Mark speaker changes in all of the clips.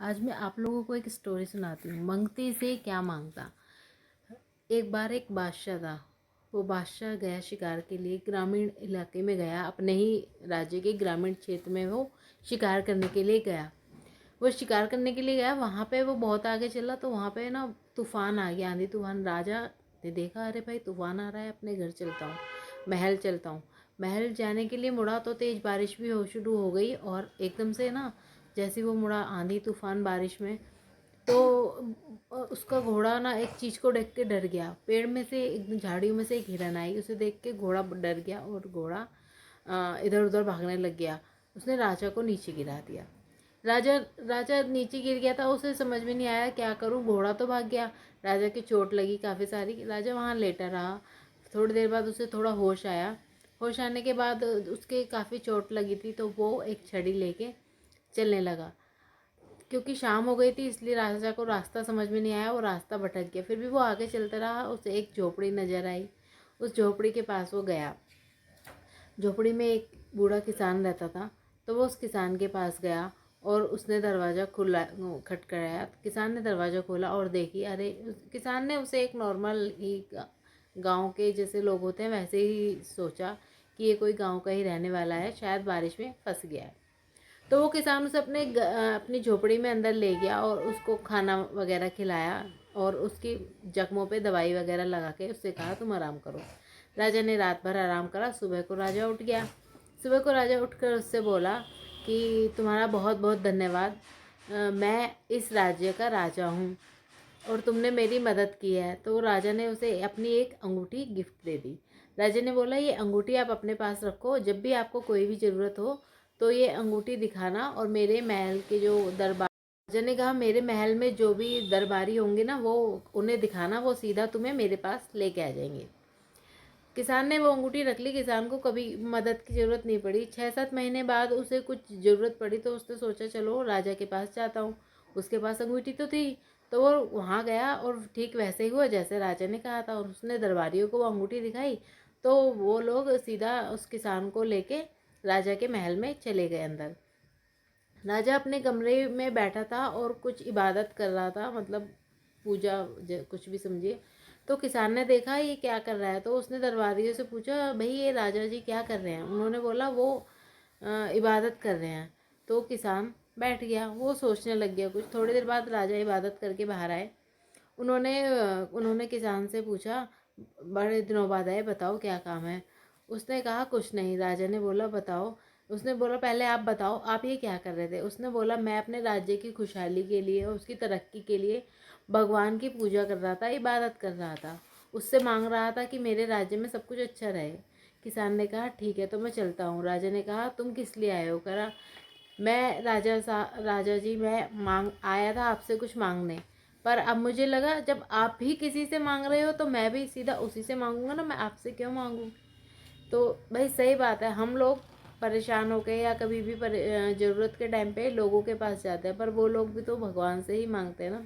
Speaker 1: आज मैं आप लोगों को एक स्टोरी सुनाती हूँ। मंगते से क्या मांगता। एक बार एक बादशाह था। वो बादशाह गया शिकार के लिए, ग्रामीण इलाके में गया, अपने ही राज्य के ग्रामीण क्षेत्र में वो शिकार करने के लिए गया। वो शिकार करने के लिए गया, वहाँ पे वो बहुत आगे चला तो वहाँ पे ना तूफान आ गया, आंधी तूफान। राजा ने देखा, अरे भाई तूफान आ रहा है, अपने घर चलता हूँ, महल चलता हूँ। महल जाने के लिए मुड़ा तो तेज बारिश भी शुरू हो गई, और एकदम से ना जैसे वो मुड़ा आंधी तूफान बारिश में, तो उसका घोड़ा ना एक चीज़ को देख के डर गया। पेड़ में से एक झाड़ियों में से एक हिरन आई, उसे देख के घोड़ा डर गया और घोड़ा इधर उधर भागने लग गया। उसने राजा को नीचे गिरा दिया। राजा राजा नीचे गिर गया था, उसे समझ में नहीं आया क्या करूं, घोड़ा तो भाग गया। राजा की चोट लगी काफ़ी सारी, राजा वहाँ लेटा रहा। थोड़ी देर बाद उसे थोड़ा होश आया। होश आने के बाद उसके काफ़ी चोट लगी थी, तो वो एक छड़ी लेके चलने लगा। क्योंकि शाम हो गई थी इसलिए राजा को रास्ता समझ में नहीं आया, वो रास्ता भटक गया। फिर भी वो आगे चलता रहा। उसे एक झोपड़ी नजर आई, उस झोपड़ी के पास वो गया। झोपड़ी में एक बूढ़ा किसान रहता था, तो वो उस किसान के पास गया और उसने दरवाज़ा खुला, खटखटाया। किसान ने दरवाज़ा खोला और देखी, अरे किसान ने उसे एक नॉर्मल ही गांव के जैसे लोग होते हैं वैसे ही सोचा कि ये कोई गांव का ही रहने वाला है, शायद बारिश में फंस गया है। तो वो किसान उसे अपनी झोपड़ी में अंदर ले गया और उसको खाना वगैरह खिलाया और उसकी जख्मों पे दवाई वगैरह लगा के उससे कहा तुम आराम करो। राजा ने रात भर आराम करा। सुबह को राजा उठ गया। सुबह को राजा उठकर उससे बोला कि तुम्हारा बहुत बहुत धन्यवाद, मैं इस राज्य का राजा हूँ और तुमने मेरी मदद की है। तो राजा ने उसे अपनी एक अंगूठी गिफ्ट दे दी। राजा ने बोला ये अंगूठी आप अपने पास रखो, जब भी आपको कोई भी ज़रूरत हो तो ये अंगूठी दिखाना और मेरे महल के जो दरबार, राजा ने कहा मेरे महल में जो भी दरबारी होंगे ना वो उन्हें दिखाना, वो सीधा तुम्हें मेरे पास लेके आ जाएंगे। किसान ने वो अंगूठी रख ली। किसान को कभी मदद की ज़रूरत नहीं पड़ी। 6-7 महीने बाद उसे कुछ ज़रूरत पड़ी तो उसने सोचा चलो राजा के पास जाता हूँ। उसके पास अंगूठी तो थी, तो वो वहाँ गया और ठीक वैसे ही हुआ जैसे राजा ने कहा था, और उसने दरबारियों को वो अंगूठी दिखाई। तो वो लोग सीधा उस किसान को लेके राजा के महल में चले गए अंदर। राजा अपने कमरे में बैठा था और कुछ इबादत कर रहा था, मतलब पूजा कुछ भी समझिए। तो किसान ने देखा ये क्या कर रहा है, तो उसने दरबारियों से पूछा भाई ये राजा जी क्या कर रहे हैं। उन्होंने बोला वो इबादत कर रहे हैं। तो किसान बैठ गया, वो सोचने लग गया कुछ। थोड़ी देर बाद राजा इबादत करके बाहर आए। उन्होंने किसान से पूछा बड़े दिनों बाद आए, बताओ क्या काम है। उसने कहा कुछ नहीं। राजा ने बोला बताओ। उसने बोला पहले आप बताओ आप ये क्या कर रहे थे। उसने बोला मैं अपने राज्य की खुशहाली के लिए, उसकी तरक्की के लिए भगवान की पूजा कर रहा था, इबादत कर रहा था, उससे मांग रहा था कि मेरे राज्य में सब कुछ अच्छा रहे। किसान ने कहा ठीक है तो मैं चलता हूँ। राजा ने कहा तुम किस लिए आए हो। करा मैं राजा जी मैं मांग आया था आपसे कुछ मांगने, पर अब मुझे लगा जब आप भी किसी से मांग रहे हो तो मैं भी सीधा उसी से मांगूंगा ना, मैं आपसे क्यों मांगूं। तो भाई सही बात है, हम लोग परेशान होके या कभी भी ज़रूरत के टाइम पे लोगों के पास जाते हैं, पर वो लोग भी तो भगवान से ही मांगते हैं ना।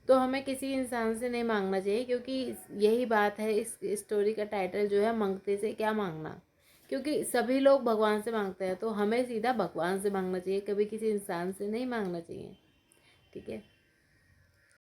Speaker 1: तो हमें किसी इंसान से नहीं मांगना चाहिए, क्योंकि यही बात है इस स्टोरी का टाइटल जो है मंगते से क्या मांगना। क्योंकि सभी लोग भगवान से मांगते हैं, तो हमें सीधा भगवान से मांगना चाहिए, कभी किसी इंसान से नहीं मांगना चाहिए। ठीक है।